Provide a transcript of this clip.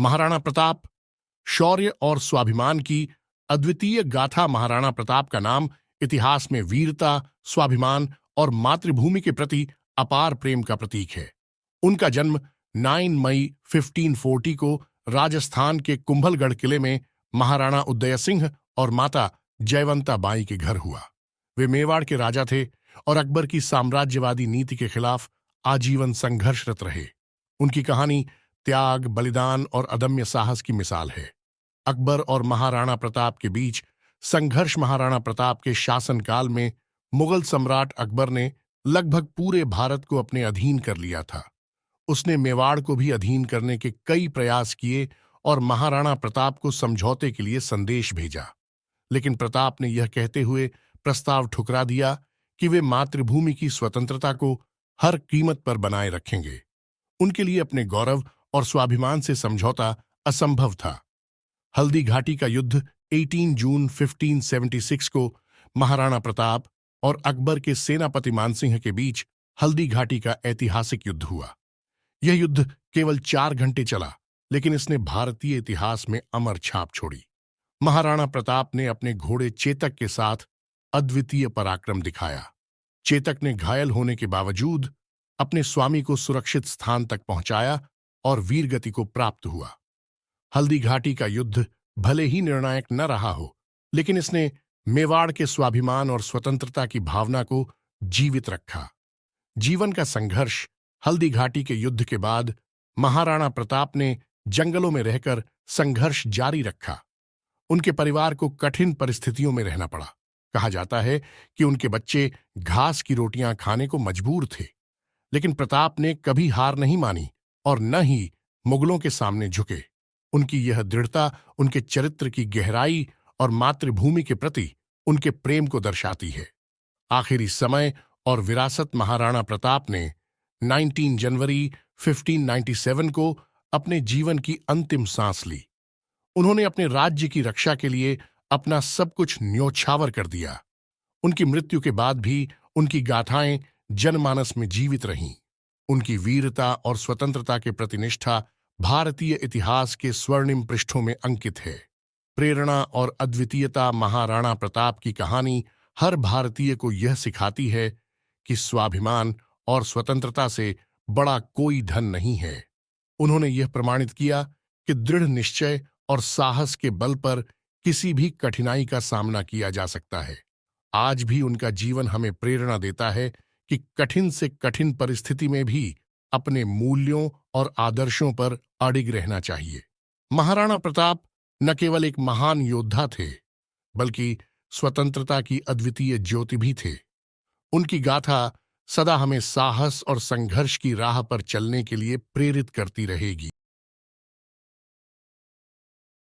महाराणा प्रताप, शौर्य और स्वाभिमान की अद्वितीय गाथा। महाराणा प्रताप का नाम इतिहास में वीरता, स्वाभिमान और मातृभूमि के प्रति अपार प्रेम का प्रतीक है। उनका जन्म 9 मई 1540 को राजस्थान के कुंभलगढ़ किले में महाराणा उदय सिंह और माता जयवंता बाई के घर हुआ। वे मेवाड़ के राजा थे और अकबर की साम्राज्यवादी नीति के खिलाफ आजीवन संघर्षरत रहे। उनकी कहानी त्याग, बलिदान और अदम्य साहस की मिसाल है। अकबर और महाराणा प्रताप के बीच संघर्ष। महाराणा प्रताप के शासनकाल में मुगल सम्राट अकबर ने लगभग पूरे भारत को अपने अधीन कर लिया था। उसने मेवाड़ को भी अधीन करने के कई प्रयास किए और महाराणा प्रताप को समझौते के लिए संदेश भेजा, लेकिन प्रताप ने यह कहते हुए प्रस्ताव ठुकरा दिया कि वे मातृभूमि की स्वतंत्रता को हर कीमत पर बनाए रखेंगे। उनके लिए अपने गौरव और स्वाभिमान से समझौता असंभव था। हल्दी घाटी का युद्ध 18 जून 1576 को महाराणा प्रताप और अकबर के सेनापति मानसिंह के बीच हल्दी घाटी का ऐतिहासिक युद्ध हुआ। यह युद्ध केवल 4 घंटे चला, लेकिन इसने भारतीय इतिहास में अमर छाप छोड़ी। महाराणा प्रताप ने अपने घोड़े चेतक के साथ अद्वितीय पराक्रम दिखाया। चेतक ने घायल होने के बावजूद अपने स्वामी को सुरक्षित स्थान तक पहुंचाया और वीरगति को प्राप्त हुआ। हल्दी घाटी का युद्ध भले ही निर्णायक न रहा हो, लेकिन इसने मेवाड़ के स्वाभिमान और स्वतंत्रता की भावना को जीवित रखा। जीवन का संघर्ष। हल्दी घाटी के युद्ध के बाद महाराणा प्रताप ने जंगलों में रहकर संघर्ष जारी रखा। उनके परिवार को कठिन परिस्थितियों में रहना पड़ा। कहा जाता है कि उनके बच्चे घास की रोटियां खाने को मजबूर थे, लेकिन प्रताप ने कभी हार नहीं मानी और न ही मुगलों के सामने झुके। उनकी यह दृढ़ता उनके चरित्र की गहराई और मातृभूमि के प्रति उनके प्रेम को दर्शाती है। आखिरी समय और विरासत। महाराणा प्रताप ने 19 जनवरी 1597 को अपने जीवन की अंतिम सांस ली। उन्होंने अपने राज्य की रक्षा के लिए अपना सब कुछ न्योछावर कर दिया। उनकी मृत्यु के बाद भी उनकी गाथाएं जनमानस में जीवित रहीं। उनकी वीरता और स्वतंत्रता के प्रति निष्ठा भारतीय इतिहास के स्वर्णिम पृष्ठों में अंकित है। प्रेरणा और अद्वितीयता। महाराणा प्रताप की कहानी हर भारतीय को यह सिखाती है कि स्वाभिमान और स्वतंत्रता से बड़ा कोई धन नहीं है। उन्होंने यह प्रमाणित किया कि दृढ़ निश्चय और साहस के बल पर किसी भी कठिनाई का सामना किया जा सकता है। आज भी उनका जीवन हमें प्रेरणा देता है कि कठिन से कठिन परिस्थिति में भी अपने मूल्यों और आदर्शों पर अडिग रहना चाहिए। महाराणा प्रताप न केवल एक महान योद्धा थे, बल्कि स्वतंत्रता की अद्वितीय ज्योति भी थे। उनकी गाथा सदा हमें साहस और संघर्ष की राह पर चलने के लिए प्रेरित करती रहेगी।